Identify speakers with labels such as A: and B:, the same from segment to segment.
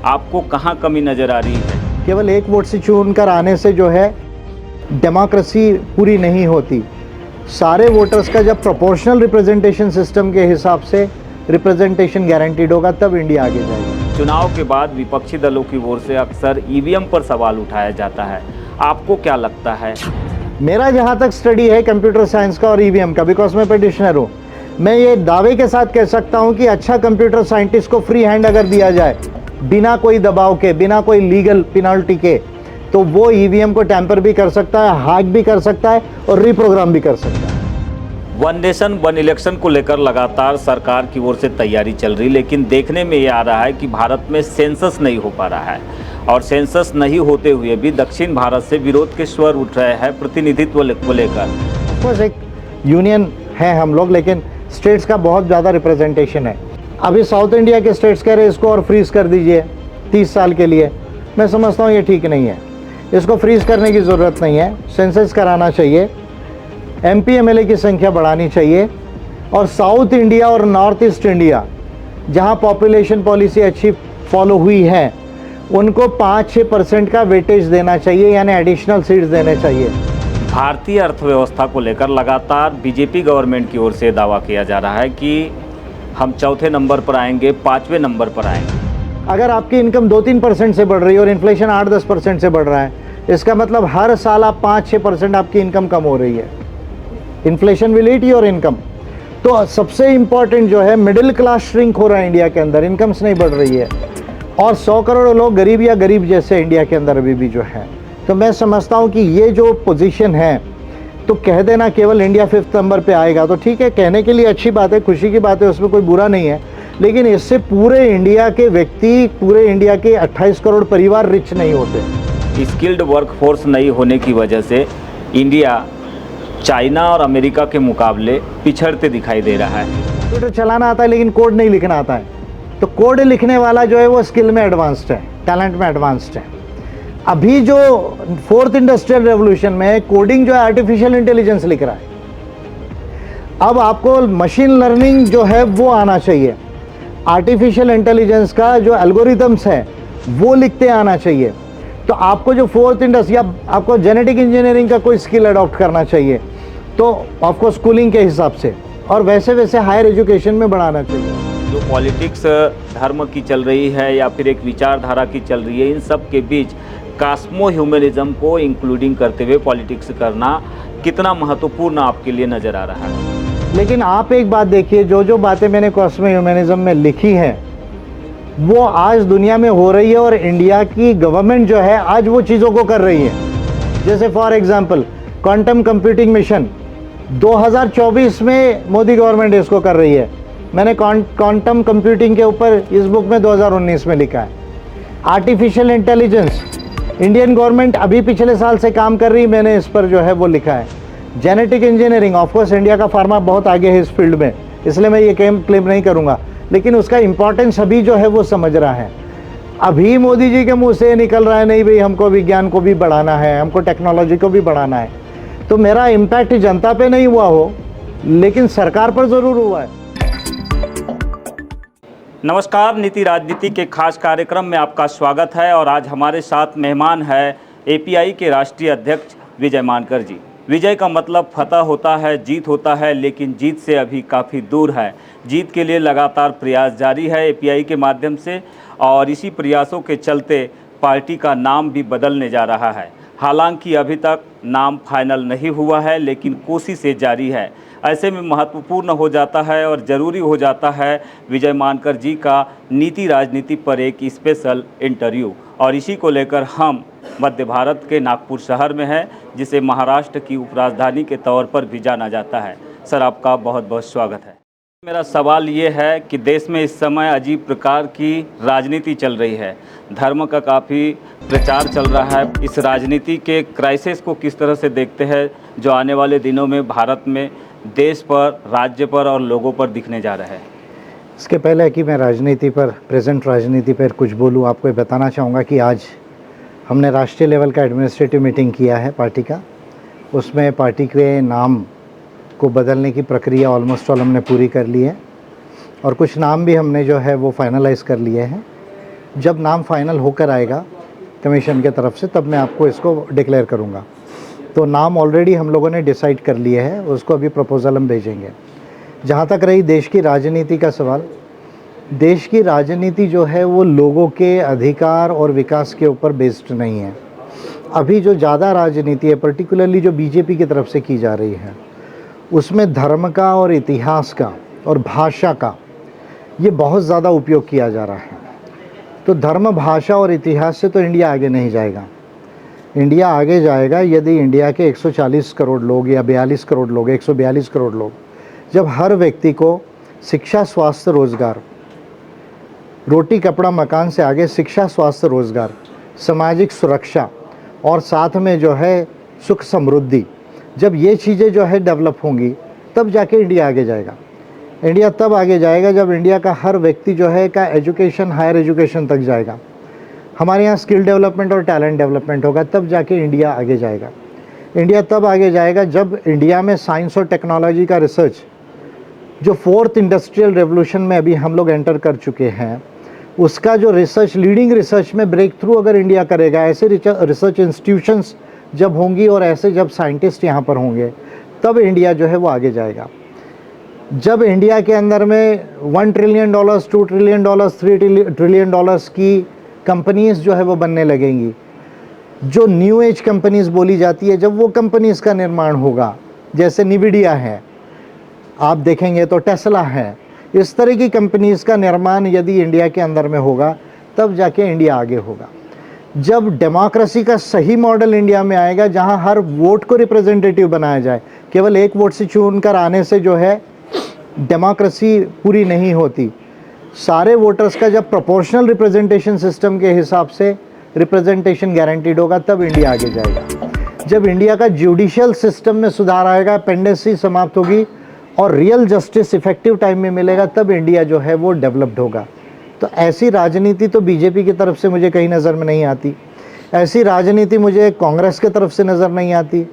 A: आपको कहाँ कमी नज़र आ रही है?
B: केवल एक वोट से चुनकर आने से जो है डेमोक्रेसी पूरी नहीं होती। सारे वोटर्स का जब प्रोपोर्शनल रिप्रेजेंटेशन सिस्टम के हिसाब से रिप्रेजेंटेशन गारंटीड होगा तब इंडिया आगे जाएगा।
A: चुनाव के बाद विपक्षी दलों की ओर से अक्सर ईवीएम पर सवाल उठाया जाता है, आपको क्या लगता है?
B: मेरा जहाँ तक स्टडी है कंप्यूटर साइंस का और ईवीएम का, बिकॉज मैं पेटिशनर हूँ, मैं ये दावे के साथ कह सकता हूँ कि अच्छा कंप्यूटर साइंटिस्ट को फ्री हैंड अगर दिया जाए बिना कोई दबाव के, बिना कोई लीगल पेनल्टी के, तो वो ईवीएम को टैंपर भी कर सकता है, हैक भी कर सकता है और रिप्रोग्राम भी कर सकता है।
A: वन नेशन वन इलेक्शन को लेकर लगातार सरकार की ओर से तैयारी चल रही, लेकिन देखने में ये आ रहा है कि भारत में सेंसस नहीं हो पा रहा है और सेंसस नहीं होते हुए भी दक्षिण भारत से विरोध के स्वर उठ रहे हैं प्रतिनिधित्व को लेकर।
B: बस एक यूनियन है हम लोग, लेकिन स्टेट्स का बहुत ज़्यादा रिप्रेजेंटेशन है। अभी साउथ इंडिया के स्टेट्स कह रहे इसको और फ्रीज़ कर दीजिए 30 साल के लिए। मैं समझता हूँ ये ठीक नहीं है, इसको फ्रीज़ करने की ज़रूरत नहीं है। सेंसस कराना चाहिए, MP MLA की संख्या बढ़ानी चाहिए और साउथ इंडिया और नॉर्थ ईस्ट इंडिया जहाँ पॉपुलेशन पॉलिसी अच्छी फॉलो हुई है उनको 5-6% का वेटेज देना चाहिए, यानी एडिशनल सीट्स देने चाहिए।
A: भारतीय अर्थव्यवस्था को लेकर लगातार बीजेपी गवर्नमेंट की ओर से दावा किया जा रहा है कि हम चौथे नंबर पर आएंगे, 5वें नंबर पर आएंगे।
B: अगर आपकी इनकम 2-3% से बढ़ रही है और इन्फ्लेशन 8-10% से बढ़ रहा है, इसका मतलब हर साल आप 5-6% आपकी इनकम कम हो रही है। Inflation will eat your income. तो सबसे इम्पॉर्टेंट जो है मिडिल क्लास श्रिंक हो रहा है इंडिया के अंदर, इनकम्स नहीं बढ़ रही है और 100 करोड़ लोग गरीब या गरीब जैसे इंडिया के अंदर अभी भी जो है। तो मैं समझता हूँ कि ये जो पोजीशन है, तो कह देना केवल इंडिया 5th नंबर पे आएगा तो ठीक है, कहने के लिए अच्छी बात है, खुशी की बात है, उसमें कोई बुरा नहीं है, लेकिन इससे पूरे इंडिया के व्यक्ति, पूरे इंडिया के 28 करोड़ परिवार रिच नहीं होते।
A: स्किल्ड वर्कफोर्स नहीं होने की वजह से इंडिया चाइना और अमेरिका के मुकाबले पिछड़ते दिखाई दे रहा है।
B: कंप्यूटर चलाना आता है लेकिन कोड नहीं लिखना आता है, तो कोड लिखने वाला जो है वो स्किल में एडवांस्ड है, टैलेंट में एडवांस्ड है। अभी जो 4th इंडस्ट्रियल रेवोल्यूशन में कोडिंग जो है आर्टिफिशियल इंटेलिजेंस लिख रहा है, अब आपको मशीन लर्निंग जो है वो आना चाहिए, आर्टिफिशियल इंटेलिजेंस का जो एल्गोरिथम्स है वो लिखते आना चाहिए। तो आपको जो 4th इंडस्ट्री, या आपको जेनेटिक इंजीनियरिंग का कोई स्किल अडॉप्ट करना चाहिए, तो आपको स्कूलिंग के हिसाब से और वैसे वैसे हायर एजुकेशन में बढ़ाना चाहिए।
A: जो पॉलिटिक्स धर्म की चल रही है या फिर एक विचारधारा की चल रही है, इन सब के बीच कॉस्मो ह्यूमनिज्म को इंक्लूडिंग करते हुए पॉलिटिक्स करना कितना महत्वपूर्ण आपके लिए नज़र आ रहा है?
B: लेकिन आप एक बात देखिए, जो बातें मैंने कॉस्मो ह्यूमनिज्म में लिखी हैं वो आज दुनिया में हो रही है और इंडिया की गवर्नमेंट जो है आज वो चीज़ों को कर रही है। जैसे for example quantum computing mission 2024 में मोदी गवर्नमेंट इसको कर रही है। मैंने क्वांटम कंप्यूटिंग के ऊपर इस बुक में 2019 में लिखा है। आर्टिफिशियल इंटेलिजेंस इंडियन गवर्नमेंट अभी पिछले साल से काम कर रही है, मैंने इस पर जो है वो लिखा है। जेनेटिक इंजीनियरिंग, ऑफकोर्स इंडिया का फार्मा बहुत आगे है इस फील्ड में, इसलिए मैं ये क्लेम नहीं करूँगा, लेकिन उसका इम्पोर्टेंस अभी जो है वो समझ रहा है। अभी मोदी जी के मुंह से निकल रहा है, नहीं भाई हमको विज्ञान को भी बढ़ाना है, हमको टेक्नोलॉजी को भी बढ़ाना है। तो मेरा इम्पैक्ट जनता पे नहीं हुआ हो, लेकिन सरकार पर ज़रूर हुआ है।
A: नमस्कार, नीति राजनीति के खास कार्यक्रम में आपका स्वागत है और आज हमारे साथ मेहमान है API के राष्ट्रीय अध्यक्ष विजय मानकर जी। विजय का मतलब फतह होता है, जीत होता है, लेकिन जीत से अभी काफ़ी दूर है। जीत के लिए लगातार प्रयास जारी है API के माध्यम से और इसी प्रयासों के चलते पार्टी का नाम भी बदलने जा रहा है। हालांकि अभी तक नाम फाइनल नहीं हुआ है, लेकिन कोशिशें जारी है। ऐसे में महत्वपूर्ण हो जाता है और ज़रूरी हो जाता है विजय मानकर जी का नीति राजनीति पर एक स्पेशल इंटरव्यू, और इसी को लेकर हम मध्य भारत के नागपुर शहर में हैं, जिसे महाराष्ट्र की उपराजधानी के तौर पर भी जाना जाता है। सर, आपका बहुत बहुत स्वागत है। मेरा सवाल ये है कि देश में इस समय अजीब प्रकार की राजनीति चल रही है, धर्म का काफ़ी प्रचार चल रहा है। इस राजनीति के क्राइसिस को किस तरह से देखते हैं जो आने वाले दिनों में भारत में देश पर, राज्य पर और लोगों पर दिखने जा रहा है?
B: इसके पहले कि मैं राजनीति पर, प्रेजेंट राजनीति पर कुछ बोलूँ, आपको बताना चाहूँगा कि आज हमने राष्ट्रीय लेवल का एडमिनिस्ट्रेटिव मीटिंग किया है पार्टी का। उसमें पार्टी के नाम को बदलने की प्रक्रिया ऑलमोस्ट ऑल हमने पूरी कर ली है और कुछ नाम भी हमने जो है वो फाइनलाइज़ कर लिए हैं। जब नाम फाइनल होकर आएगा कमीशन के तरफ से तब मैं आपको इसको डिक्लेयर करूँगा। तो नाम ऑलरेडी हम लोगों ने डिसाइड कर लिए है, उसको अभी प्रपोज़ल हम भेजेंगे। जहाँ तक रही देश की राजनीति का सवाल, देश की राजनीति जो है वो लोगों के अधिकार और विकास के ऊपर बेस्ड नहीं है। अभी जो ज़्यादा राजनीति है, पर्टिकुलरली जो बीजेपी की तरफ से की जा रही है, उसमें धर्म का और इतिहास का और भाषा का ये बहुत ज़्यादा उपयोग किया जा रहा है। तो धर्म, भाषा और इतिहास से तो इंडिया आगे नहीं जाएगा। इंडिया आगे जाएगा यदि इंडिया के 140 करोड़ लोग या 42 करोड़ लोग, 142 करोड़ लोग, जब हर व्यक्ति को शिक्षा, स्वास्थ्य, रोज़गार, रोटी कपड़ा मकान से आगे शिक्षा, स्वास्थ्य, रोज़गार, सामाजिक सुरक्षा और साथ में जो है सुख समृद्धि, जब ये चीज़ें जो है डेवलप होंगी तब जाके इंडिया आगे जाएगा। इंडिया तब आगे जाएगा जब इंडिया का हर व्यक्ति जो है का एजुकेशन, हायर एजुकेशन तक जाएगा। हमारे यहाँ स्किल डेवलपमेंट और टैलेंट डेवलपमेंट होगा, तब जाके इंडिया आगे जाएगा। इंडिया तब आगे जाएगा जब इंडिया में साइंस और टेक्नोलॉजी का रिसर्च, जो 4th इंडस्ट्रियल रेवोल्यूशन में अभी हम लोग एंटर कर चुके हैं, उसका जो रिसर्च, लीडिंग रिसर्च में ब्रेक थ्रू अगर इंडिया करेगा, ऐसे रिसर्च इंस्टीट्यूशंस जब होंगी और ऐसे जब साइंटिस्ट यहाँ पर होंगे, तब इंडिया जो है वो आगे जाएगा। जब इंडिया के अंदर में $1 ट्रिलियन, $2 ट्रिलियन, $3 ट्रिलियन की कंपनीज़ जो है वो बनने लगेंगी, जो न्यू एज कंपनीज़ बोली जाती है, जब वो कंपनीज़ का निर्माण होगा, जैसे निविडिया है, आप देखेंगे तो टेस्ला है, इस तरह की कंपनीज़ का निर्माण यदि इंडिया के अंदर में होगा तब जाके इंडिया आगे होगा। जब डेमोक्रेसी का सही मॉडल इंडिया में आएगा, जहां हर वोट को रिप्रेजेंटेटिव बनाया जाए, केवल एक वोट से चुनकर आने से जो है डेमोक्रेसी पूरी नहीं होती। सारे वोटर्स का जब प्रोपोर्शनल रिप्रेजेंटेशन सिस्टम के हिसाब से रिप्रेजेंटेशन गारंटीड होगा, तब इंडिया आगे जाएगा। जब इंडिया का जुडिशियल सिस्टम में सुधार आएगा, पेंडेंसी समाप्त होगी और रियल जस्टिस इफेक्टिव टाइम में मिलेगा, तब इंडिया जो है वो डेवलप्ड होगा। तो ऐसी राजनीति तो बीजेपी की तरफ से मुझे कहीं नज़र में नहीं आती, ऐसी राजनीति मुझे कांग्रेस की तरफ से नज़र नहीं आती,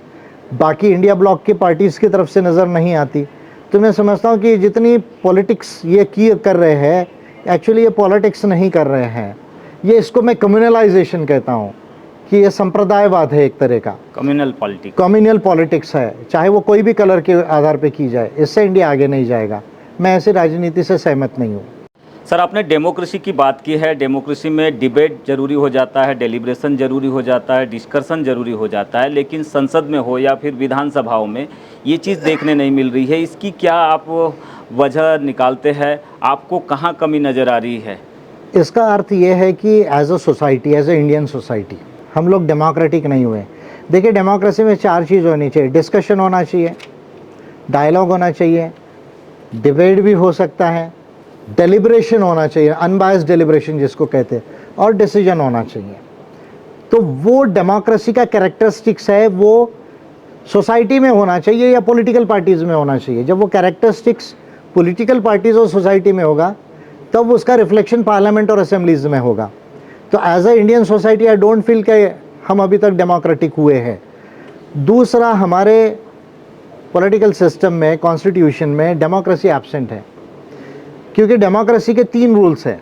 B: बाकी इंडिया ब्लॉक की पार्टीज़ की तरफ से नज़र नहीं आती। तो मैं समझता हूँ कि जितनी पॉलिटिक्स ये कर रहे हैं, एक्चुअली ये पॉलिटिक्स नहीं कर रहे हैं, ये इसको मैं कम्युनलाइजेशन कहता हूँ कि ये संप्रदायवाद है, एक तरह का कम्युनल पॉलिटिक्स है, चाहे वो कोई भी कलर के आधार पे की जाए। इससे इंडिया आगे नहीं जाएगा। मैं ऐसी राजनीति से सहमत नहीं हूँ।
A: सर, आपने डेमोक्रेसी की बात की है। डेमोक्रेसी में डिबेट जरूरी हो जाता है, डेलिब्रेशन जरूरी हो जाता है, डिस्कशन जरूरी हो जाता है, लेकिन संसद में हो या फिर विधानसभाओं में ये चीज़ देखने नहीं मिल रही है। इसकी क्या आप वजह निकालते हैं? आपको कहाँ कमी नज़र आ रही है?
B: इसका अर्थ ये है कि as a society, as a Indian society, हम लोग डेमोक्रेटिक नहीं हुए। देखिए, डेमोक्रेसी में 4 चीज़ होनी चाहिए। डिस्कशन होना चाहिए, डायलॉग होना चाहिए, डिबेट भी हो सकता है, डेलिब्रेशन होना चाहिए, अनबायस्ड डेलिब्रेशन जिसको कहते हैं, और डिसीजन होना चाहिए। तो वो डेमोक्रेसी का कैरेक्टरिस्टिक्स है, वो सोसाइटी में होना चाहिए या पॉलिटिकल पार्टीज़ में होना चाहिए। जब वो कैरेक्टरिस्टिक्स पॉलिटिकल पार्टीज़ और सोसाइटी में होगा, तब उसका रिफ्लेक्शन पार्लियामेंट और असेंबलीज में होगा। तो as a Indian society I don't feel कि हम अभी तक डेमोक्रेटिक हुए हैं। दूसरा, हमारे पॉलिटिकल सिस्टम में, कॉन्स्टिट्यूशन में डेमोक्रेसी एब्सेंट है, क्योंकि डेमोक्रेसी के 3 रूल्स हैं।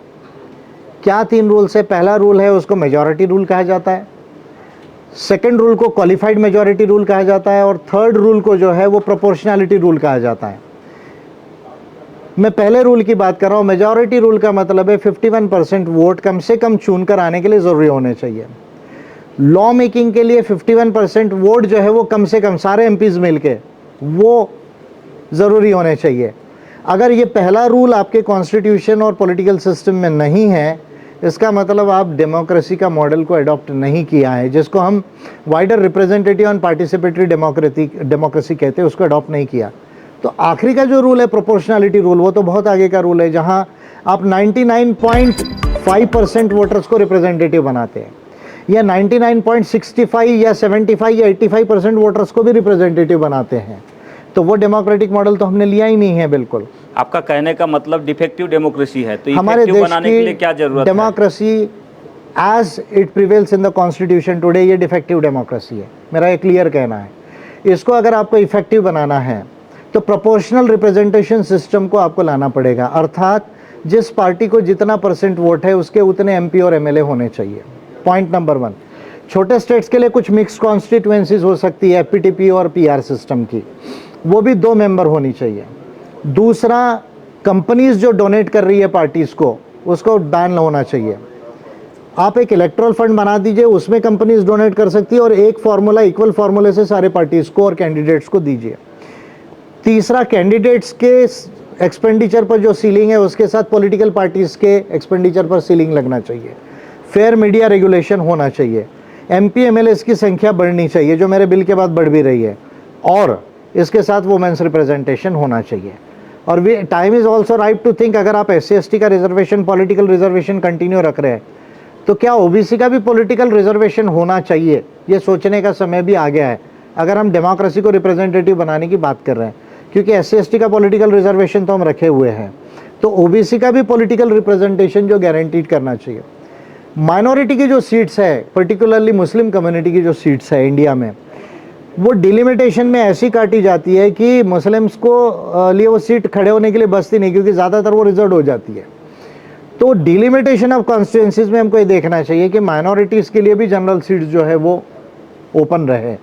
B: क्या 3 रूल्स है? पहला रूल है, उसको मेजॉरिटी रूल कहा जाता है। सेकंड रूल को क्वालिफाइड मेजॉरिटी रूल कहा जाता है, और थर्ड रूल को जो है वो प्रोपोर्शनैलिटी रूल कहा जाता है। मैं पहले रूल की बात कर रहा हूँ। मेजॉरिटी रूल का मतलब है 51% वोट कम से कम चुनकर आने के लिए ज़रूरी होने चाहिए। लॉ मेकिंग के लिए 51% वोट जो है वो कम से कम सारे एमपीज मिलके वो ज़रूरी होने चाहिए। अगर ये पहला रूल आपके कॉन्स्टिट्यूशन और पॉलिटिकल सिस्टम में नहीं है, इसका मतलब आप डेमोक्रेसी का मॉडल को अडॉप्ट नहीं किया है, जिसको हम wider representative and participatory democracy कहते हैं, उसको अडॉप्ट नहीं किया। तो आखिरी का जो रूल है, प्रोपोर्शनैलिटी रूल, वो तो बहुत आगे का रूल है, जहां आप 99.5% वोटर्स को रिप्रेजेंटेटिव बनाते हैं, या 99.65 या 75 या 85% वोटर्स को भी रिप्रेजेंटेटिव बनाते हैं। तो वो डेमोक्रेटिक मॉडल तो हमने लिया ही नहीं है। बिल्कुल,
A: आपका कहने का मतलब डिफेक्टिव डेमोक्रेसी है। तो
B: हमारे देश
A: बनाने के लिए क्या जरूरत है?
B: Democracy as it prevails in the constitution today, ये डिफेक्टिव डेमोक्रेसी है, मेरा ये क्लियर कहना है। इसको अगर आपको इफेक्टिव बनाना है तो प्रोपोर्शनल रिप्रेजेंटेशन सिस्टम को आपको लाना पड़ेगा, अर्थात जिस पार्टी को जितना % वोट है उसके उतने MP और MLA होने चाहिए। Point number 1। छोटे स्टेट्स के लिए कुछ मिक्स कॉन्स्टिट्यूएंसीज हो सकती है FPTP और PR सिस्टम की, वो भी 2 मेंबर होनी चाहिए। दूसरा, कंपनीज जो डोनेट कर रही है पार्टीज को, उसको बैन होना चाहिए। आप एक इलेक्ट्रल फंड बना दीजिए, उसमें कंपनीज डोनेट कर सकती है और एक फार्मूला, इक्वल फार्मूले से सारे पार्टीज को और कैंडिडेट्स को दीजिए। तीसरा, कैंडिडेट्स के एक्सपेंडिचर पर जो सीलिंग है उसके साथ पॉलिटिकल पार्टीज के एक्सपेंडिचर पर सीलिंग लगना चाहिए। फेयर मीडिया रेगुलेशन होना चाहिए। MP MLAs की संख्या बढ़नी चाहिए, जो मेरे बिल के बाद बढ़ भी रही है, और इसके साथ वुमेन्स रिप्रेजेंटेशन होना चाहिए। और way time is also right to think, अगर आप SC/ST का रिजर्वेशन, पॉलिटिकल रिजर्वेशन कंटिन्यू रख रहे हैं तो क्या OBC का भी पॉलिटिकल रिजर्वेशन होना चाहिए? ये सोचने का समय भी आ गया है, अगर हम डेमोक्रेसी को रिप्रेजेंटेटिव बनाने की बात कर रहे हैं। क्योंकि SC/ST का पॉलिटिकल रिजर्वेशन तो हम रखे हुए हैं, तो OBC का भी पॉलिटिकल रिप्रेजेंटेशन जो गारंटीड करना चाहिए। माइनॉरिटी की जो सीट्स है, पर्टिकुलरली मुस्लिम कम्युनिटी की जो सीट्स है इंडिया में, वो डिलिमिटेशन में ऐसी काटी जाती है कि मुस्लिम्स को लिए वो सीट खड़े होने के लिए बचती नहीं, क्योंकि ज़्यादातर वो रिजर्व हो जाती है। तो डिलिमिटेशन ऑफ कॉन्स्टिट्यूंसीज में हमको ये देखना चाहिए कि माइनॉरिटीज़ के लिए भी जनरल सीट्स जो है वो ओपन रहे।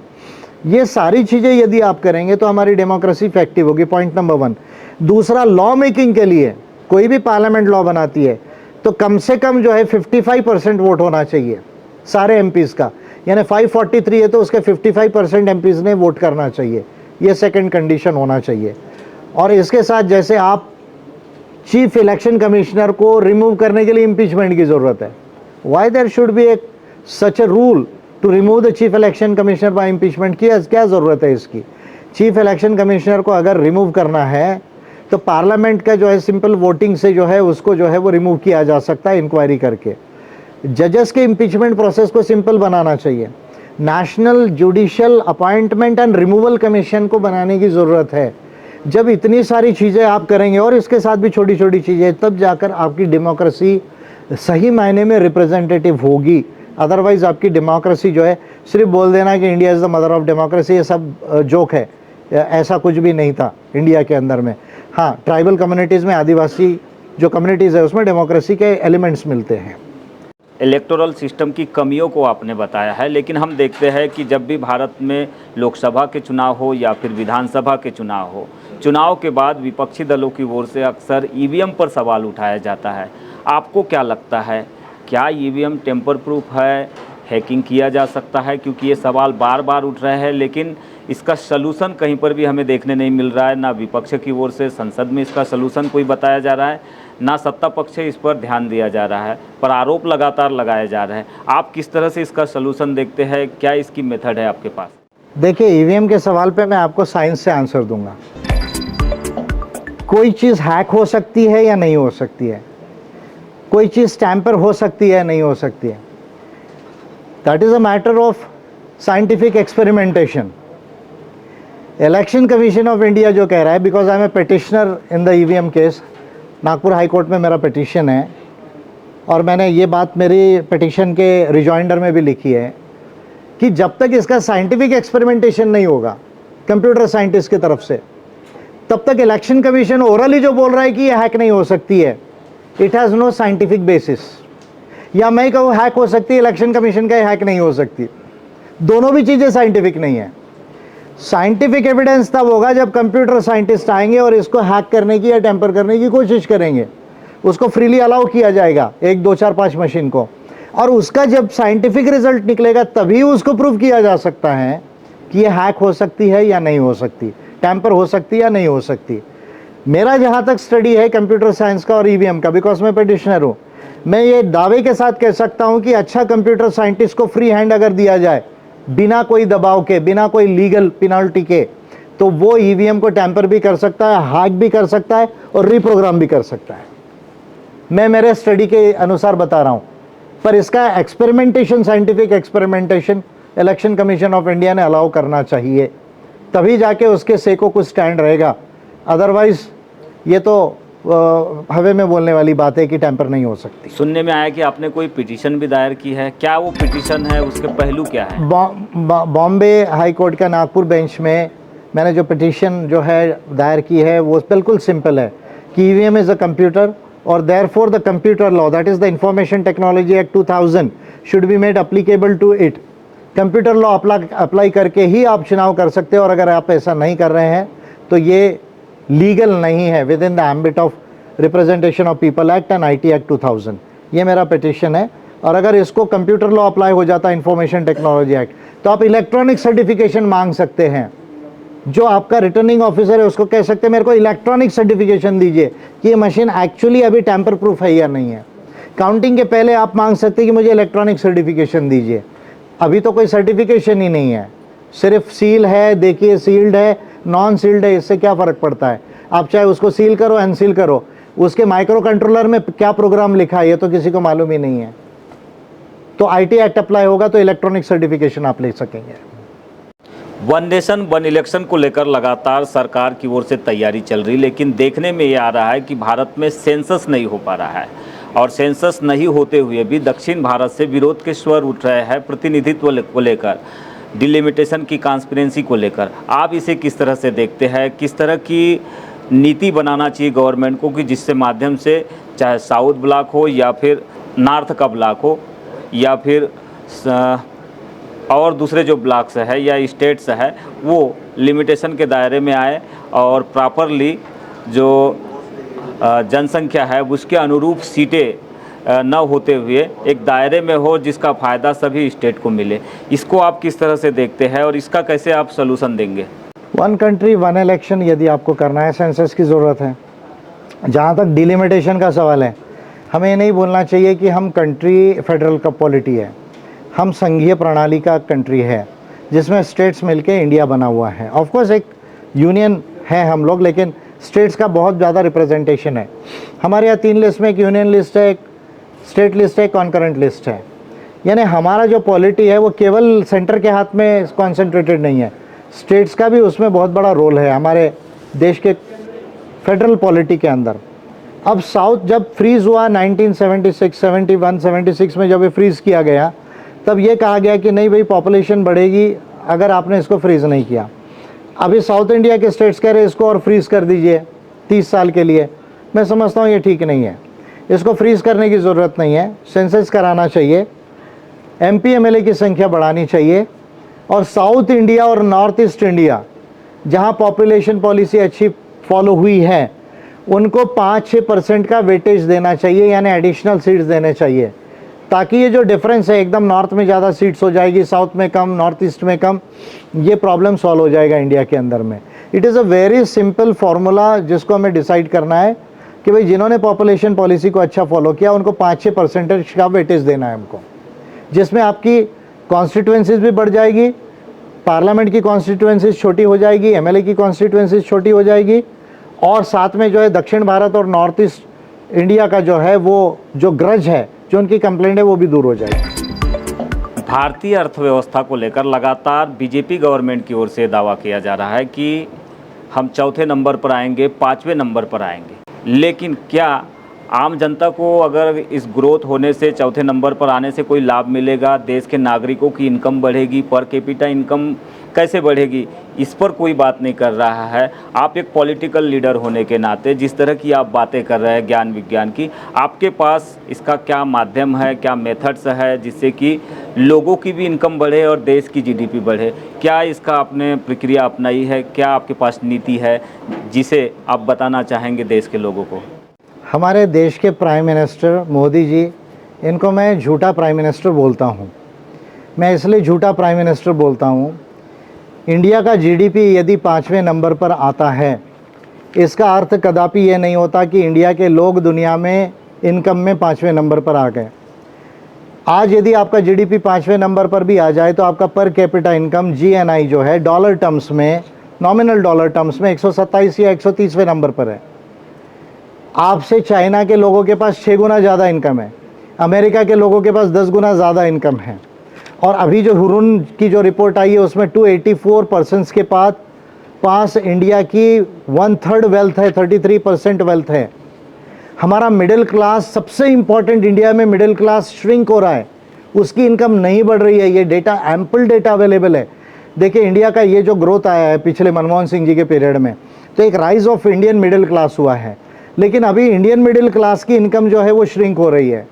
B: ये सारी चीज़ें यदि आप करेंगे तो हमारी डेमोक्रेसी इफेक्टिव होगी। Point number 1। दूसरा, लॉ मेकिंग के लिए कोई भी पार्लियामेंट लॉ बनाती है तो कम से कम जो है 55% वोट होना चाहिए सारे MPs का, यानी 543 है तो उसके 55% MPs ने वोट करना चाहिए। ये सेकंड कंडीशन होना चाहिए। और इसके साथ, जैसे आप चीफ इलेक्शन कमिश्नर को रिमूव करने के लिए इम्पीचमेंट की ज़रूरत है, वाई देयर शुड बी एक such a rule to remove the chief election commissioner by impeachment? की क्या ज़रूरत है इसकी? चीफ इलेक्शन कमिश्नर को अगर रिमूव करना है तो पार्लियामेंट का जो है सिंपल वोटिंग से जो है उसको जो है वो रिमूव किया जा सकता है, इंक्वायरी करके। जजेस के इम्पीचमेंट प्रोसेस को सिंपल बनाना चाहिए। National judicial appointment and removal commission को बनाने की ज़रूरत है। जब इतनी सारी चीज़ें आप करेंगे और इसके साथ भी छोटी छोटी चीज़ें, तब जाकर आपकी डेमोक्रेसी सही मायने में रिप्रेजेंटेटिव होगी। अदरवाइज आपकी डेमोक्रेसी जो है, सिर्फ बोल देना कि India is the mother of democracy, ये सब जोक है। ऐसा कुछ भी नहीं था इंडिया के अंदर में। हाँ, ट्राइबल कम्युनिटीज़ में, आदिवासी जो कम्युनिटीज़ है उसमें डेमोक्रेसी के एलिमेंट्स मिलते हैं।
A: इलेक्टोरल सिस्टम की कमियों को आपने बताया है, लेकिन हम देखते हैं कि जब भी भारत में लोकसभा के चुनाव हो या फिर विधानसभा के चुनाव हो, चुनाव के बाद विपक्षी दलों की ओर से अक्सर EVM पर सवाल उठाया जाता है। आपको क्या लगता है, क्या EVM टेम्पर प्रूफ है, हैकिंग किया जा सकता है? क्योंकि ये सवाल बार बार उठ रहे हैं, लेकिन इसका सलूशन कहीं पर भी हमें देखने नहीं मिल रहा है। ना विपक्ष की ओर से संसद में इसका सलूशन कोई बताया जा रहा है, ना सत्ता पक्ष से इस पर ध्यान दिया जा रहा है, पर आरोप लगातार लगाए जा रहे हैं। आप किस तरह से इसका सलूशन देखते हैं? क्या इसकी मेथड है आपके पास?
B: देखिए, EVM के सवाल पे मैं आपको साइंस से आंसर दूंगा। कोई चीज़ हैक हो सकती है या नहीं हो सकती है, कोई चीज़ टैम्पर हो सकती है या नहीं हो सकती है, that is a matter of scientific experimentation. Election commission of India जो कह रहा है, because I am a petitioner in the EVM case, Nagpur high court में मेरा पिटिशन है और मैंने ये बात मेरी पिटिशन के रिजॉइंडर में भी लिखी है कि जब तक इसका साइंटिफिक एक्सपेरिमेंटेशन नहीं होगा कंप्यूटर साइंटिस्ट की तरफ से, तब तक इलेक्शन कमीशन ओरली जो बोल रहा है कि ये हैक नहीं हो सकती है, it has no scientific basis. या मैं कहूँ हैक हो सकती है, इलेक्शन कमीशन का हैक नहीं हो सकती, दोनों भी चीज़ें साइंटिफिक नहीं है। साइंटिफिक एविडेंस तब होगा जब कंप्यूटर साइंटिस्ट आएंगे और इसको हैक करने की या टेम्पर करने की कोशिश करेंगे। उसको फ्रीली अलाउ किया जाएगा 1, 2, 4, 5 मशीन को, और उसका जब साइंटिफिक रिजल्ट निकलेगा तभी उसको प्रूव किया जा सकता है कि ये हैक हो सकती है या नहीं हो सकती, टैम्पर हो सकती है या नहीं हो सकती। मेरा जहाँ तक स्टडी है कंप्यूटर साइंस का और EVM का, बिकॉज मैं पिटिशनर हूँ, मैं ये दावे के साथ कह सकता हूँ कि अच्छा कंप्यूटर साइंटिस्ट को फ्री हैंड अगर दिया जाए, बिना कोई दबाव के, बिना कोई लीगल पेनल्टी के, तो वो EVM को टैम्पर भी कर सकता है, हैक भी कर सकता है और रीप्रोग्राम भी कर सकता है। मैं मेरे स्टडी के अनुसार बता रहा हूँ, पर इसका experimentation, scientific experimentation election commission of India ने अलाउ करना चाहिए, तभी जाके उसके से को कुछ स्टैंड रहेगा। अदरवाइज ये तो हवे में बोलने वाली बात है कि टैम्पर नहीं हो सकती।
A: सुनने में आया कि आपने कोई पिटीशन भी दायर की है, क्या वो पिटीशन है, उसके पहलू क्या है?
B: बॉम्बे हाई कोर्ट का नागपुर बेंच में मैंने जो पिटीशन जो है दायर की है वो बिल्कुल सिंपल है कि EVM इज़ अ कंप्यूटर और therefore the computer law, that is the Information Technology Act 2000 should be made applicable to it. Computer law apply करके ही आप चुनाव कर सकते हो, और अगर आप ऐसा नहीं कर रहे हैं तो ये लीगल नहीं है with in the ambit of representation of people act and IT act 2000। ये मेरा पिटिशन है। और अगर इसको कंप्यूटर लॉ अप्लाई हो जाता है, इंफॉर्मेशन टेक्नोलॉजी एक्ट, तो आप इलेक्ट्रॉनिक सर्टिफिकेशन मांग सकते हैं। जो आपका रिटर्निंग ऑफिसर है उसको कह सकते हैं मेरे को इलेक्ट्रॉनिक सर्टिफिकेशन दीजिए कि ये मशीन एक्चुअली अभी टैंपर प्रूफ है या नहीं है। काउंटिंग के पहले आप मांग सकते हैं कि मुझे इलेक्ट्रॉनिक सर्टिफिकेशन दीजिए। अभी तो कोई सर्टिफिकेशन ही नहीं है, सिर्फ सील है, देखिए सील्ड है, नॉन सील्ड है, इससे क्या फ़र्क पड़ता है। आप चाहे उसको सील करो, अनसील करो, उसके माइक्रो कंट्रोलर में क्या प्रोग्राम लिखा है ये तो किसी को मालूम ही नहीं है। तो IT एक्ट अप्लाई होगा तो इलेक्ट्रॉनिक सर्टिफिकेशन आप ले सकेंगे।
A: वन नेशन वन इलेक्शन को लेकर लगातार सरकार की ओर से तैयारी चल रही, लेकिन देखने में ये आ रहा है कि भारत में सेंसस नहीं हो पा रहा है, और सेंसस नहीं होते हुए भी दक्षिण भारत से विरोध के स्वर उठ रहे हैं प्रतिनिधित्व को लेकर, डिलिमिटेशन की ट्रांसपेरेंसी को लेकर। आप इसे किस तरह से देखते हैं? किस तरह की नीति बनाना चाहिए गवर्नमेंट को कि जिससे माध्यम से चाहे साउथ ब्लॉक हो या फिर नॉर्थ का ब्लॉक हो या फिर और दूसरे जो ब्लॉक्स है या स्टेट्स है वो लिमिटेशन के दायरे में आए और प्रॉपरली जो जनसंख्या है उसके अनुरूप सीटें न होते हुए एक दायरे में हो जिसका फ़ायदा सभी स्टेट को मिले। इसको आप किस तरह से देखते हैं और इसका कैसे आप सलूशन देंगे?
B: वन कंट्री वन इलेक्शन यदि आपको करना है, सेंसस की ज़रूरत है। जहाँ तक डिलिमिटेशन का सवाल है, हमें ये नहीं बोलना चाहिए कि हम कंट्री फेडरल का पॉलिटी है। हम संघीय प्रणाली का कंट्री है जिसमें स्टेट्स मिलके इंडिया बना हुआ है। ऑफ कोर्स एक यूनियन है हम लोग, लेकिन स्टेट्स का बहुत ज़्यादा रिप्रेजेंटेशन है। हमारे यहाँ 3 लिस्ट में एक यूनियन लिस्ट है, एक स्टेट लिस्ट है, एक कॉन्करेंट लिस्ट है। यानी हमारा जो पॉलिटी है वो केवल सेंटर के हाथ में कॉन्सेंट्रेटेड नहीं है, स्टेट्स का भी उसमें बहुत बड़ा रोल है हमारे देश के फेडरल पॉलिटी के अंदर। अब साउथ जब फ्रीज़ हुआ 1976, 71, 76 में जब ये फ्रीज़ किया गया, तब ये कहा गया कि नहीं भाई पॉपुलेशन बढ़ेगी अगर आपने इसको फ्रीज़ नहीं किया। अभी साउथ इंडिया के स्टेट्स कह रहे इसको और फ्रीज़ कर दीजिए 30 साल के लिए। मैं समझता हूँ ये ठीक नहीं है, इसको फ्रीज़ करने की ज़रूरत नहीं है। सेंसस कराना चाहिए, MP MLA की संख्या बढ़ानी चाहिए, और साउथ इंडिया और नॉर्थ ईस्ट इंडिया जहाँ पॉपुलेशन पॉलिसी अच्छी फॉलो हुई है उनको 5-6% का वेटेज देना चाहिए, यानी एडिशनल सीट्स देने चाहिए, ताकि ये जो डिफरेंस है एकदम नॉर्थ में ज़्यादा सीट्स हो जाएगी, साउथ में कम, नॉर्थ ईस्ट में कम, ये प्रॉब्लम सॉल्व हो जाएगा इंडिया के अंदर में। It is a very simple formula जिसको हमें डिसाइड करना है कि भाई जिन्होंने पॉपुलेशन पॉलिसी को अच्छा फॉलो किया उनको 5-6% का वेटेज देना है हमको, जिसमें आपकी कॉन्स्टिट्यूएंसीज भी बढ़ जाएगी, पार्लियामेंट की कॉन्स्टिट्यूएंसीज छोटी हो जाएगी, MLA की कॉन्स्टिट्यूएंसीज छोटी हो जाएगी, और साथ में जो है दक्षिण भारत और नॉर्थ ईस्ट इंडिया का जो है वो जो ग्रज है, जो उनकी कंप्लेंट है, वो भी दूर हो जाएगी।
A: भारतीय अर्थव्यवस्था को लेकर लगातार बीजेपी गवर्नमेंट की ओर से दावा किया जा रहा है कि हम 4थे नंबर पर आएंगे, 5वें नंबर पर आएंगे, लेकिन क्या आम जनता को अगर इस ग्रोथ होने से 4थे नंबर पर आने से कोई लाभ मिलेगा? देश के नागरिकों की इनकम बढ़ेगी, पर कैपिटा इनकम कैसे बढ़ेगी? इस पर कोई बात नहीं कर रहा है। आप एक पॉलिटिकल लीडर होने के नाते जिस तरह की आप बातें कर रहे हैं ज्ञान विज्ञान की, आपके पास इसका क्या माध्यम है, क्या मेथड्स है जिससे कि लोगों की भी इनकम बढ़े और देश की GDP बढ़े? क्या इसका आपने प्रक्रिया अपनाई है? क्या आपके पास नीति है जिसे आप बताना चाहेंगे देश के लोगों को?
B: हमारे देश के प्राइम मिनिस्टर मोदी जी, इनको मैं झूठा प्राइम मिनिस्टर बोलता हूँ। मैं इसलिए झूठा प्राइम मिनिस्टर बोलता हूँ, इंडिया का GDP यदि 5वें नंबर पर आता है, इसका अर्थ कदापि ये नहीं होता कि इंडिया के लोग दुनिया में इनकम में 5वें नंबर पर आ गए। आज यदि आपका GDP 5वें नंबर पर भी आ जाए तो आपका पर कैपिटा इनकम GNI जो है डॉलर टर्म्स में, नॉमिनल डॉलर टर्म्स में 127 या 130वें नंबर पर है। आपसे चाइना के लोगों के पास 6 गुना ज़्यादा इनकम है, अमेरिका के लोगों के पास 10 गुना ज़्यादा इनकम है। और अभी जो हुरून की जो रिपोर्ट आई है उसमें 284% के पास इंडिया की 1/3 वेल्थ है, 33% वेल्थ है। हमारा मिडिल क्लास, सबसे इम्पॉर्टेंट, इंडिया में मिडिल क्लास श्रिंक हो रहा है, उसकी इनकम नहीं बढ़ रही है। ये डेटा, एम्पल डेटा अवेलेबल है। देखिए इंडिया का ये जो ग्रोथ आया है पिछले मनमोहन सिंह जी के पीरियड में, तो एक rise of Indian middle class हुआ है। लेकिन अभी इंडियन मिडिल क्लास की इनकम जो है वो श्रिंक हो रही है।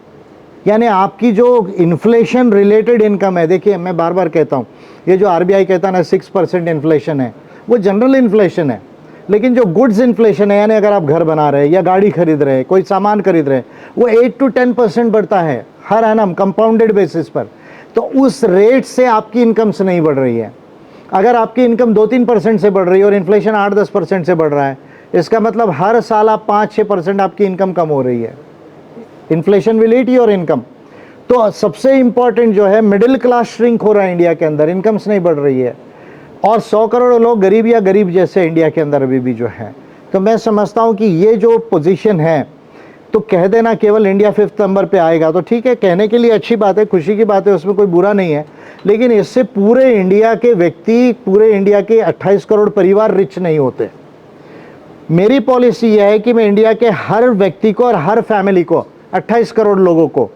B: यानी आपकी जो इन्फ्लेशन रिलेटेड इनकम है, देखिए मैं बार बार कहता हूँ, ये जो आरबीआई कहता है ना 6% इन्फ्लेशन है, वो जनरल इन्फ्लेशन है। लेकिन जो गुड्स इन्फ्लेशन है, यानी अगर आप घर बना रहे हैं या गाड़ी खरीद रहे हैं, कोई सामान खरीद रहे हैं, वो 8 to 10% बढ़ता है हर एनम कंपाउंडेड बेसिस पर। तो उस रेट से आपकी इनकम से नहीं बढ़ रही है। अगर आपकी इनकम 2-3% से बढ़ रही है और इन्फ्लेशन 8-10% से बढ़ रहा है, इसका मतलब हर साल आप 5-6% आपकी इनकम कम हो रही है। Inflation will eat your income. तो सबसे इंपॉर्टेंट जो है, मिडिल क्लास श्रिंक हो रहा है इंडिया के अंदर, इनकम्स नहीं बढ़ रही है, और 100 करोड़ लोग गरीब या गरीब जैसे इंडिया के अंदर अभी भी जो है। तो मैं समझता हूँ कि ये जो पोजीशन है, तो कह देना केवल इंडिया 5th नंबर पे आएगा तो ठीक है, कहने के लिए अच्छी बात है, खुशी की बात है, उसमें कोई बुरा नहीं है। लेकिन इससे पूरे इंडिया के व्यक्ति, पूरे इंडिया के 28 करोड़ परिवार रिच नहीं होते। मेरी पॉलिसी यह है कि मैं इंडिया के हर व्यक्ति को और हर फैमिली को, 28 करोड़ लोगों को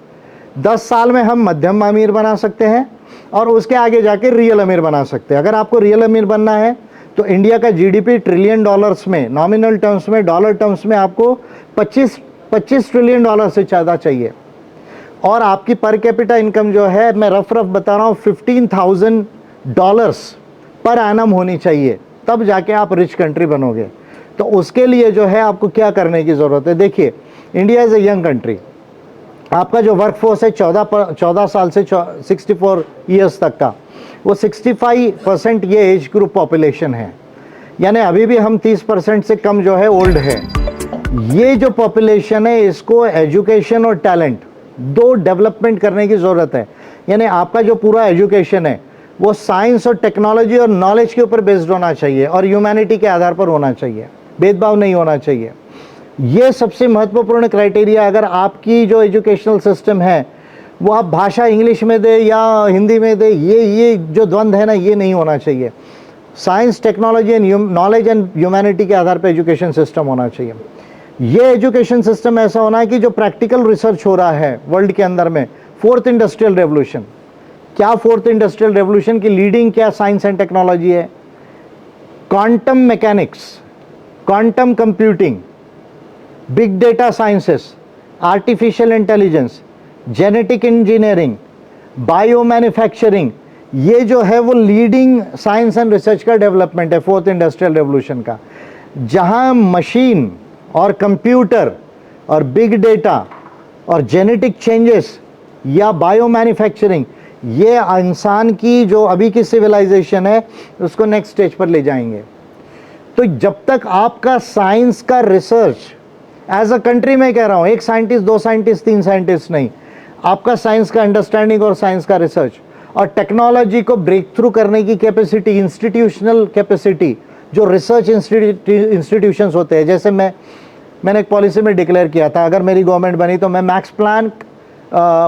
B: 10 साल में हम मध्यम अमीर बना सकते हैं और उसके आगे जाके रियल अमीर बना सकते हैं। अगर आपको रियल अमीर बनना है तो इंडिया का जीडीपी ट्रिलियन डॉलर्स में, नॉमिनल टर्म्स में, डॉलर टर्म्स में आपको 25 ट्रिलियन डॉलर से ज़्यादा चाहिए। और आपकी पर कैपिटा इनकम जो है, मैं रफ बता रहा हूँ, $15,000 पर एनम होनी चाहिए, तब जाके आप रिच कंट्री बनोगे। तो उसके लिए जो है आपको क्या करने की ज़रूरत है? देखिए, India is a young country. आपका जो वर्कफोर्स है 14 साल से 64 ईयर्स तक का, वो 65% ये एज ग्रुप पॉपुलेशन है। यानी अभी भी हम 30% से कम जो है ओल्ड है। ये जो पॉपुलेशन है, इसको एजुकेशन और टैलेंट दो डेवलपमेंट करने की ज़रूरत है। यानी आपका जो पूरा एजुकेशन है वो साइंस और टेक्नोलॉजी और नॉलेज के ऊपर बेस्ड होना चाहिए और ह्यूमैनिटी के आधार पर होना चाहिए, भेदभाव नहीं होना चाहिए। ये सबसे महत्वपूर्ण क्राइटेरिया। अगर आपकी जो एजुकेशनल सिस्टम है वो आप भाषा इंग्लिश में दे या हिंदी में दे, ये जो द्वंद्व है ना, ये नहीं होना चाहिए। Science, technology and knowledge and humanity के आधार पर एजुकेशन सिस्टम होना चाहिए। ये एजुकेशन सिस्टम ऐसा होना है कि जो प्रैक्टिकल रिसर्च हो रहा है वर्ल्ड के अंदर में, 4th इंडस्ट्रियल रेवोल्यूशन, क्या 4th इंडस्ट्रियल रेवोल्यूशन की लीडिंग क्या साइंस एंड टेक्नोलॉजी है? Quantum mechanics, quantum computing, big data sciences, artificial intelligence, genetic engineering, bio manufacturing, ये जो है वो लीडिंग साइंस एंड रिसर्च का डेवलपमेंट है 4th इंडस्ट्रियल रेवोल्यूशन का। जहां मशीन और कंप्यूटर और बिग डेटा और जेनेटिक चेंजेस या बायो मैन्युफैक्चरिंग, ये इंसान की जो अभी की सिविलाइजेशन है उसको नेक्स्ट स्टेज पर ले जाएंगे। तो जब तक आपका साइंस का रिसर्च एज अ कंट्री, मैं कह रहा हूँ, एक साइंटिस्ट, 2 साइंटिस्ट, 3 साइंटिस्ट नहीं, आपका साइंस का अंडरस्टैंडिंग और साइंस का रिसर्च और टेक्नोलॉजी को ब्रेक थ्रू करने की कैपेसिटी, इंस्टीट्यूशनल कैपेसिटी, जो रिसर्च इंस्टीट्यूशंस होते हैं, जैसे मैंने एक पॉलिसी में डिक्लेयर किया था, अगर मेरी गवर्नमेंट बनी तो मैं मैक्स प्लैंक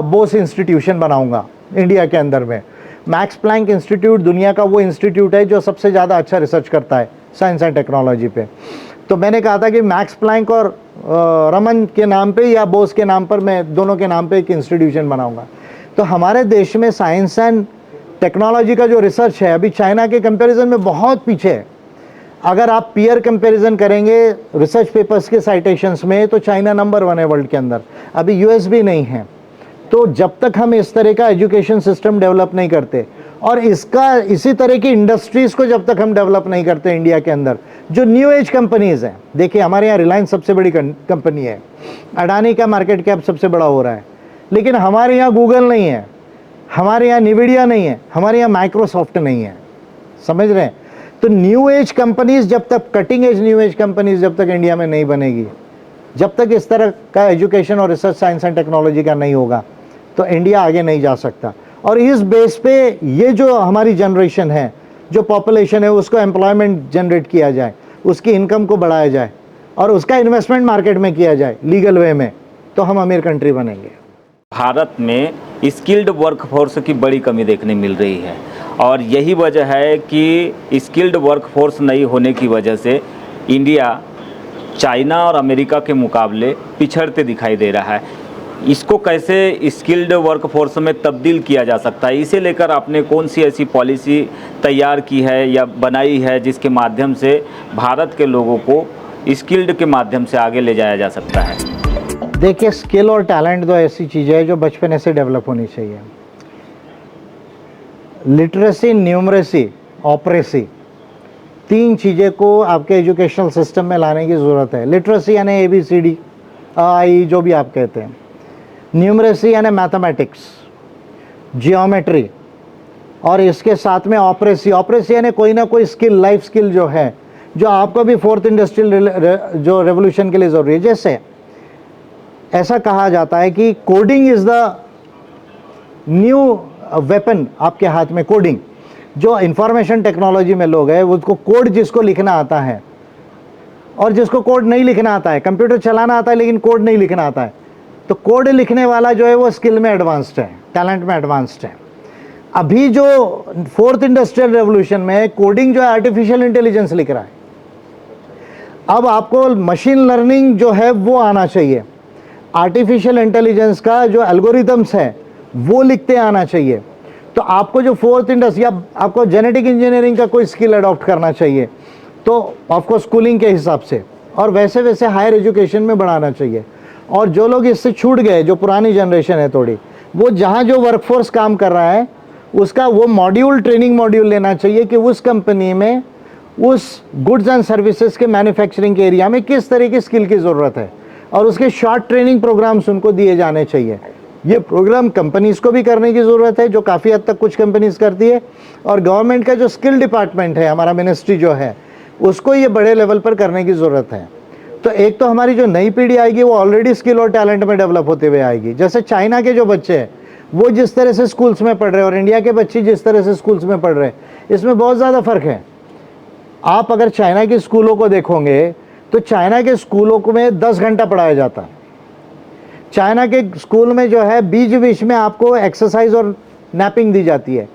B: बोस इंस्टीट्यूशन बनाऊंगा इंडिया के अंदर में। मैक्स प्लैंक इंस्टीट्यूट दुनिया का वो इंस्टीट्यूट है जो सबसे ज़्यादा अच्छा रिसर्च करता है साइंस एंड टेक्नोलॉजी पे। तो मैंने कहा था कि मैक्स प्लैंक और रमन के नाम पे या बोस के नाम पर, मैं दोनों के नाम पे एक इंस्टीट्यूशन बनाऊंगा। तो हमारे देश में साइंस एंड टेक्नोलॉजी का जो रिसर्च है अभी चाइना के कंपैरिजन में बहुत पीछे है। अगर आप पीयर कंपैरिजन करेंगे रिसर्च पेपर्स के साइटेशंस में तो चाइना नंबर 1 है वर्ल्ड के अंदर, अभी यूएस भी नहीं है। तो जब तक हम इस तरह का एजुकेशन सिस्टम डेवलप नहीं करते और इसी तरह की इंडस्ट्रीज़ को जब तक हम डेवलप नहीं करते इंडिया के अंदर, जो न्यू एज कंपनीज़ हैं, देखिए हमारे यहाँ रिलायंस सबसे बड़ी कंपनी है, अडानी का मार्केट कैप सबसे बड़ा हो रहा है, लेकिन हमारे यहाँ गूगल नहीं है, हमारे यहाँ निविडिया नहीं है, हमारे यहाँ माइक्रोसॉफ्ट नहीं है। समझ रहे हैं? तो न्यू एज कंपनीज जब तक, cutting edge new age companies जब तक इंडिया में नहीं बनेगी, जब तक इस तरह का एजुकेशन और रिसर्च साइंस एंड टेक्नोलॉजी का नहीं होगा, तो इंडिया आगे नहीं जा सकता। और इस बेस पे ये जो हमारी जनरेशन है, जो पॉपुलेशन है, उसको एम्प्लॉयमेंट जनरेट किया जाए, उसकी इनकम को बढ़ाया जाए और उसका इन्वेस्टमेंट मार्केट में किया जाए लीगल वे में, तो हम अमीर कंट्री बनेंगे।
A: भारत में स्किल्ड वर्कफोर्स की बड़ी कमी देखने मिल रही है और यही वजह है कि स्किल्ड वर्कफोर्स नहीं होने की वजह से इंडिया चाइना और अमेरिका के मुकाबले पिछड़ते दिखाई दे रहा है। इसको कैसे स्किल्ड वर्कफोर्स में तब्दील किया जा सकता है, इसे लेकर आपने कौन सी ऐसी पॉलिसी तैयार की है या बनाई है जिसके माध्यम से भारत के लोगों को स्किल्ड के माध्यम से आगे ले जाया जा सकता है?
B: देखिए, स्किल और टैलेंट तो ऐसी चीज़ है जो बचपन से डेवलप होनी चाहिए। लिटरेसी, न्यूमरेसी, ऑपरेसी, तीन चीज़ें को आपके एजुकेशनल सिस्टम में लाने की ज़रूरत है। लिटरेसी यानी ABCD, आई जो भी आप कहते हैं। न्यूमरेसी यानी मैथमेटिक्स, जियोमेट्री, और इसके साथ में ऑपरेसी। ऑपरेसी यानी कोई ना कोई स्किल, लाइफ स्किल जो है, जो आपको भी फोर्थ इंडस्ट्रियल जो रेवोल्यूशन के लिए ज़रूरी है। जैसे ऐसा कहा जाता है कि coding is the new weapon आपके हाथ में। कोडिंग, जो इंफॉर्मेशन टेक्नोलॉजी में लोग हैं, उसको कोड जिसको लिखना आता है और जिसको कोड नहीं लिखना आता है, कंप्यूटर चलाना आता है लेकिन कोड नहीं लिखना आता है, तो कोड लिखने वाला जो है वो स्किल में एडवांस्ड है, टैलेंट में एडवांस्ड है। अभी जो फोर्थ इंडस्ट्रियल रेवोल्यूशन में कोडिंग जो है आर्टिफिशियल इंटेलिजेंस लिख रहा है। अब आपको मशीन लर्निंग जो है वो आना चाहिए, आर्टिफिशियल इंटेलिजेंस का जो एल्गोरिथम्स है वो लिखते आना चाहिए। तो आपको जो फोर्थ इंडस्ट्री, या आपको जेनेटिक इंजीनियरिंग का कोई स्किल अडॉप्ट करना चाहिए, तो आपको स्कूलिंग के हिसाब से और वैसे वैसे हायर एजुकेशन में बढ़ाना चाहिए। और जो लोग इससे छूट गए, जो पुरानी जनरेशन है थोड़ी, वो जहाँ जो वर्कफोर्स काम कर रहा है उसका वो मॉड्यूल, ट्रेनिंग मॉड्यूल लेना चाहिए कि उस कंपनी में, उस गुड्स एंड सर्विसेज के मैन्युफैक्चरिंग के एरिया में किस तरह की स्किल की ज़रूरत है, और उसके शॉर्ट ट्रेनिंग प्रोग्राम्स उनको दिए जाने चाहिए। ये प्रोग्राम कंपनीज़ को भी करने की ज़रूरत है, जो काफ़ी हद तक कुछ कंपनीज़ करती है, और गवर्नमेंट का जो स्किल डिपार्टमेंट है, हमारा मिनिस्ट्री जो है, उसको ये बड़े लेवल पर करने की ज़रूरत है। तो एक तो हमारी जो नई पीढ़ी आएगी वो ऑलरेडी स्किल और टैलेंट में डेवलप होते हुए आएगी। जैसे चाइना के जो बच्चे हैं वो जिस तरह से स्कूल्स में पढ़ रहे हैं और इंडिया के बच्चे जिस तरह से स्कूल्स में पढ़ रहे हैं, इसमें बहुत ज़्यादा फ़र्क है। आप अगर चाइना के स्कूलों को देखोगे तो चाइना के स्कूलों में 10 घंटा पढ़ाया जाता है। चाइना के स्कूल में जो है बीच बीच में आपको एक्सरसाइज और नैपिंग दी जाती है।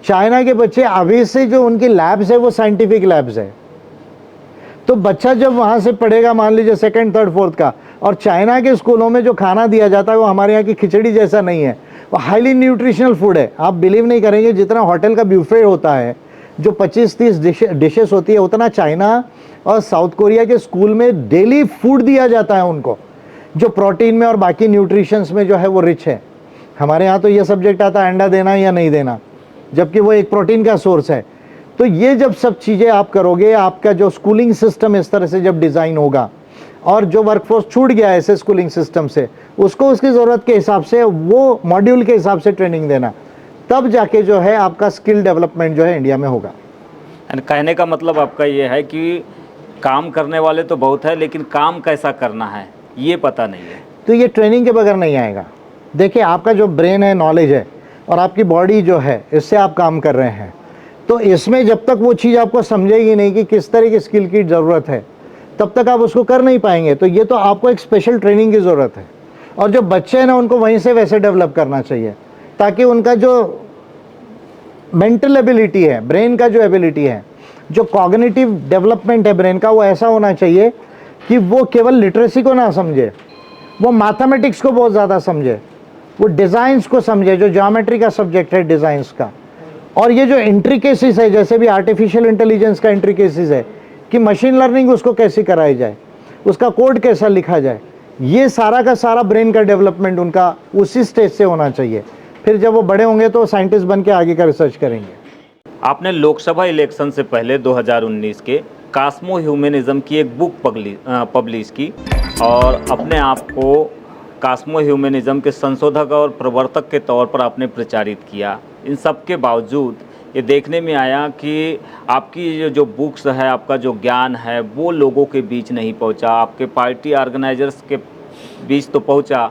B: चाइना के बच्चे अभी से जो उनकी लैब्स है वो साइंटिफिक लैब्स है। तो बच्चा जब वहाँ से पढ़ेगा, मान लीजिए सेकंड, थर्ड, फोर्थ का, और चाइना के स्कूलों में जो खाना दिया जाता है वो हमारे यहाँ की खिचड़ी जैसा नहीं है, वो हाईली न्यूट्रिशनल फूड है। आप बिलीव नहीं करेंगे, जितना होटल का ब्यूफे होता है जो 25-30 डिशेस होती है, उतना चाइना और साउथ कोरिया के स्कूल में डेली फूड दिया जाता है उनको, जो प्रोटीन में और बाकी न्यूट्रिशंस में जो है वो रिच है। हमारे यहाँ तो ये सब्जेक्ट आता है अंडा देना या नहीं देना, जबकि वो एक प्रोटीन का सोर्स है। तो ये जब सब चीज़ें आप करोगे, आपका जो स्कूलिंग सिस्टम इस तरह से जब डिज़ाइन होगा, और जो वर्कफोर्स छूट गया है ऐसे स्कूलिंग सिस्टम से, उसको उसकी ज़रूरत के हिसाब से, वो मॉड्यूल के हिसाब से ट्रेनिंग देना, तब जाके जो है आपका स्किल डेवलपमेंट जो है इंडिया में होगा।
A: कहने का मतलब आपका ये है कि काम करने वाले तो बहुत है, लेकिन काम कैसा करना है ये पता नहीं है,
B: तो ये ट्रेनिंग के बगैर नहीं आएगा। देखिए, आपका जो ब्रेन है, नॉलेज है, और आपकी बॉडी जो है, इससे आप काम कर रहे हैं, तो इसमें जब तक वो चीज़ आपको समझेगी नहीं कि किस तरह की स्किल की ज़रूरत है, तब तक आप उसको कर नहीं पाएंगे। तो ये तो आपको एक स्पेशल ट्रेनिंग की ज़रूरत है, और जो बच्चे हैं ना, उनको वहीं से वैसे डेवलप करना चाहिए, ताकि उनका जो मेंटल एबिलिटी है, ब्रेन का जो एबिलिटी है, जो कॉग्निटिव डेवलपमेंट है ब्रेन का, वो ऐसा होना चाहिए कि वो केवल लिटरेसी को ना समझे, वो मैथमेटिक्स को बहुत ज़्यादा समझे, वो डिज़ाइंस को समझे, जो ज्योमेट्री का सब्जेक्ट है डिज़ाइंस का, और ये जो इंट्रिकेसीज है, जैसे भी आर्टिफिशियल इंटेलिजेंस का इंट्रिकेसीज है कि मशीन लर्निंग उसको कैसी कराई जाए, उसका कोड कैसा लिखा जाए, ये सारा का सारा ब्रेन का डेवलपमेंट उनका उसी स्टेज से होना चाहिए। फिर जब वो बड़े होंगे तो साइंटिस्ट बन के आगे का रिसर्च करेंगे।
A: आपने लोकसभा इलेक्शन से पहले 2019 के कास्मो ह्यूमनिज्म की एक बुक पब्लिश की, और अपने आप को कास्मो ह्यूमनिज्म के संशोधक और प्रवर्तक के तौर पर आपने प्रचारित किया। इन सब के बावजूद ये देखने में आया कि आपकी जो बुक्स है, आपका जो ज्ञान है, वो लोगों के बीच नहीं पहुंचा। आपके पार्टी ऑर्गेनाइजर्स के बीच तो पहुंचा,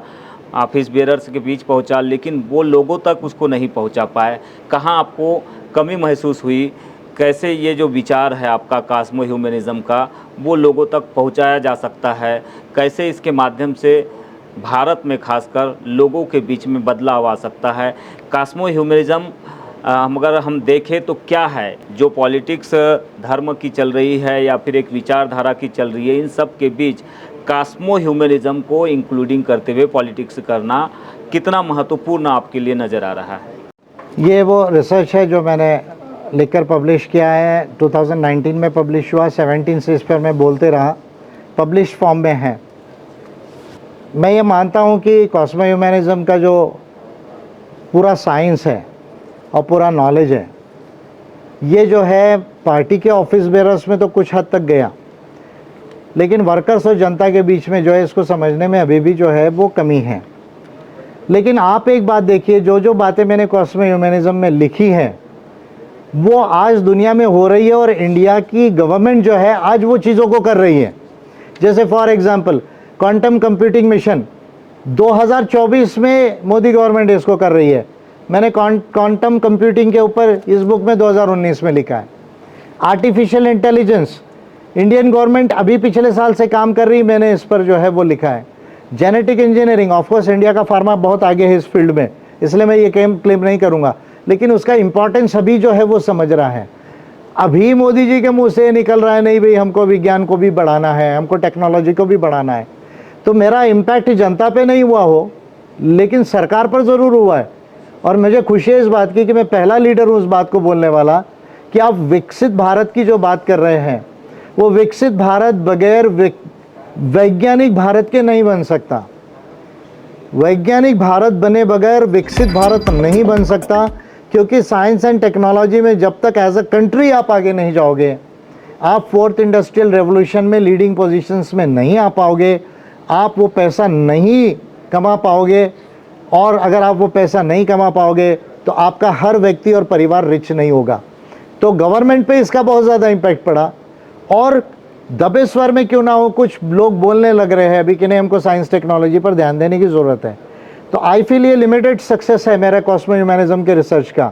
A: ऑफिस बेयरर्स के बीच पहुंचा, लेकिन वो लोगों तक उसको नहीं पहुंचा पाए। कहाँ आपको कमी महसूस हुई? कैसे ये जो विचार है आपका कास्मो ह्यूमनिज्म का, वो लोगों तक पहुंचाया जा सकता है? कैसे इसके माध्यम से भारत में खासकर लोगों के बीच में बदलाव आ सकता है? कास्मो ह्यूमनिज्म अगर हम देखें तो क्या है, जो पॉलिटिक्स धर्म की चल रही है या फिर एक विचारधारा की चल रही है, इन सब के बीच कास्मो ह्यूमनिज्म को इंक्लूडिंग करते हुए पॉलिटिक्स करना कितना महत्वपूर्ण आपके लिए नज़र आ रहा है?
B: ये वो रिसर्च है जो मैंने लिखकर पब्लिश किया है, 2019 में पब्लिश हुआ। 17 से इस पर मैं बोलते रहा, पब्लिश फॉर्म में हैं। मैं ये मानता हूँ कि कॉस्मो ह्यूमैनिज्म का जो पूरा साइंस है और पूरा नॉलेज है, ये जो है पार्टी के ऑफिस बेरर्स में तो कुछ हद तक गया, लेकिन वर्कर्स और जनता के बीच में जो है इसको समझने में अभी भी जो है वो कमी है। लेकिन आप एक बात देखिए, जो बातें मैंने कॉस्मो ह्यूमैनिज्म में लिखी हैं वो आज दुनिया में हो रही है और इंडिया की गवर्नमेंट जो है आज वो चीज़ों को कर रही है। जैसे for example quantum computing mission 2024 में मोदी गवर्नमेंट इसको कर रही है। मैंने क्वांटम कंप्यूटिंग के ऊपर इस बुक में 2019 में लिखा है। आर्टिफिशियल इंटेलिजेंस इंडियन गवर्नमेंट अभी पिछले साल से काम कर रही, मैंने इस पर जो है वो लिखा है। जेनेटिक इंजीनियरिंग, ऑफकोर्स इंडिया का फार्मा बहुत आगे है इस फील्ड में, इसलिए मैं ये क्लेम नहीं करूँगा, लेकिन उसका इंपॉर्टेंस अभी जो है वो समझ रहा है। अभी मोदी जी के मुंह से निकल रहा है नहीं भाई हमको विज्ञान को भी बढ़ाना है, हमको टेक्नोलॉजी को भी बढ़ाना है। तो मेरा इम्पैक्ट जनता पे नहीं हुआ हो, लेकिन सरकार पर ज़रूर हुआ है। और मुझे खुशी है इस बात की कि मैं पहला लीडर हूँ उस बात को बोलने वाला कि आप विकसित भारत की जो बात कर रहे हैं वो विकसित भारत बगैर वैज्ञानिक भारत के नहीं बन सकता। वैज्ञानिक भारत बने बगैर विकसित भारत नहीं बन सकता, क्योंकि साइंस एंड टेक्नोलॉजी में जब तक एज अ कंट्री आप आगे नहीं जाओगे, आप फोर्थ इंडस्ट्रियल रेवोल्यूशन में लीडिंग पोजीशंस में नहीं आ पाओगे, आप वो पैसा नहीं कमा पाओगे। और अगर आप वो पैसा नहीं कमा पाओगे तो आपका हर व्यक्ति और परिवार रिच नहीं होगा। तो गवर्नमेंट पे इसका बहुत ज़्यादा इम्पैक्ट पड़ा। और दबे स्वर में क्यों ना हो, कुछ लोग बोलने लग रहे हैं अभी कि नहीं हमको साइंस टेक्नोलॉजी पर ध्यान देने की ज़रूरत है। तो आई फील ये लिमिटेड सक्सेस है मेरा कॉस्मो ह्यूमैनिज्म के रिसर्च का।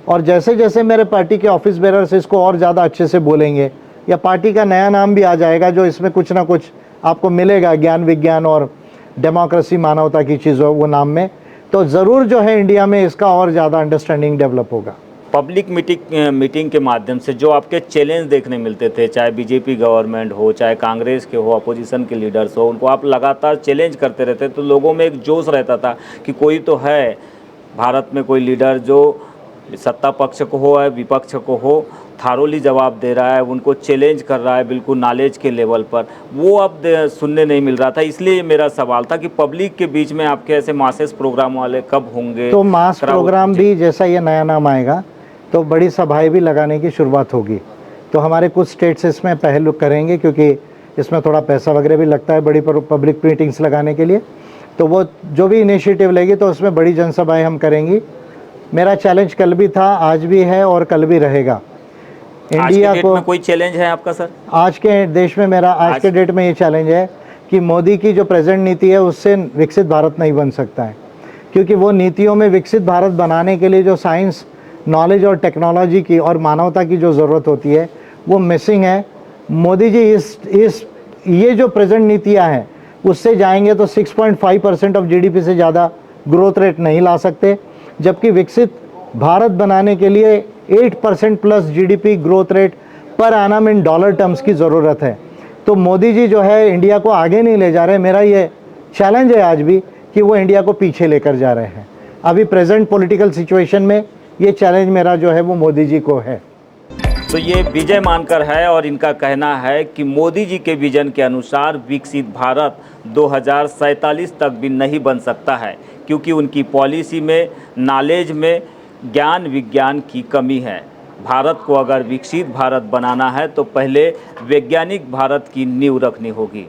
B: और जैसे जैसे मेरे पार्टी के ऑफिस बेरर्स इसको और ज़्यादा अच्छे से बोलेंगे, या पार्टी का नया नाम भी आ जाएगा जो इसमें कुछ ना कुछ आपको मिलेगा, ज्ञान विज्ञान और डेमोक्रेसी मानवता की चीज़ों वो नाम में, तो ज़रूर जो है इंडिया में इसका और ज़्यादा अंडरस्टैंडिंग डेवलप होगा।
A: पब्लिक मीटिंग के माध्यम से जो आपके चैलेंज देखने मिलते थे, चाहे बीजेपी गवर्नमेंट हो, चाहे कांग्रेस के हो, अपोजिशन के लीडर्स हो, उनको आप लगातार चैलेंज करते रहते, तो लोगों में एक जोश रहता था कि कोई तो है भारत में कोई लीडर जो सत्ता पक्ष को हो या विपक्ष को हो, थारोली जवाब दे रहा है, उनको चैलेंज कर रहा है बिल्कुल नॉलेज के लेवल पर। वो अब सुनने नहीं मिल रहा था। इसलिए मेरा सवाल था कि पब्लिक के बीच में आपके ऐसे मासेस प्रोग्राम वाले कब होंगे?
B: तो मास प्रोग्राम भी जैसा ये नया नाम आएगा तो बड़ी सभाएं भी लगाने की शुरुआत होगी। तो हमारे कुछ स्टेट्स इसमें पहल करेंगे, क्योंकि इसमें थोड़ा पैसा वगैरह भी लगता है बड़ी पब्लिक मीटिंग्स लगाने के लिए। तो वो जो भी इनिशिएटिव लेगी तो उसमें बड़ी जनसभाएं हम करेंगी। मेरा चैलेंज कल भी था, आज भी है और कल भी रहेगा।
A: इंडिया को कोई चैलेंज है आपका सर?
B: आज के देश में मेरा आज के डेट में ये चैलेंज है कि मोदी की जो प्रेजेंट नीति है उससे विकसित भारत नहीं बन सकता है, क्योंकि वो नीतियों में विकसित भारत बनाने के लिए जो साइंस, नॉलेज और टेक्नोलॉजी की और मानवता की जो ज़रूरत होती है वो मिसिंग है। मोदी जी ये जो प्रेजेंट नीतियाँ हैं उससे जाएंगे तो 6.5% ऑफ जीडीपी से ज़्यादा ग्रोथ रेट नहीं ला सकते, जबकि विकसित भारत बनाने के लिए 8% plus GDP growth rate per annum in dollar terms की ज़रूरत है। तो मोदी जी जो है इंडिया को आगे नहीं ले जा रहे। मेरा ये चैलेंज है आज भी कि वो इंडिया को पीछे लेकर जा रहे हैं। अभी प्रेजेंट पॉलिटिकल सिचुएशन में ये चैलेंज मेरा जो है वो मोदी जी को है।
A: तो ये विजय मानकर है और इनका कहना है कि मोदी जी के विजन के अनुसार विकसित भारत 2047 तक भी नहीं बन सकता है, क्योंकि उनकी पॉलिसी में, नॉलेज में, ज्ञान विज्ञान की कमी है। भारत को अगर विकसित भारत बनाना है तो पहले वैज्ञानिक भारत की नींव रखनी होगी।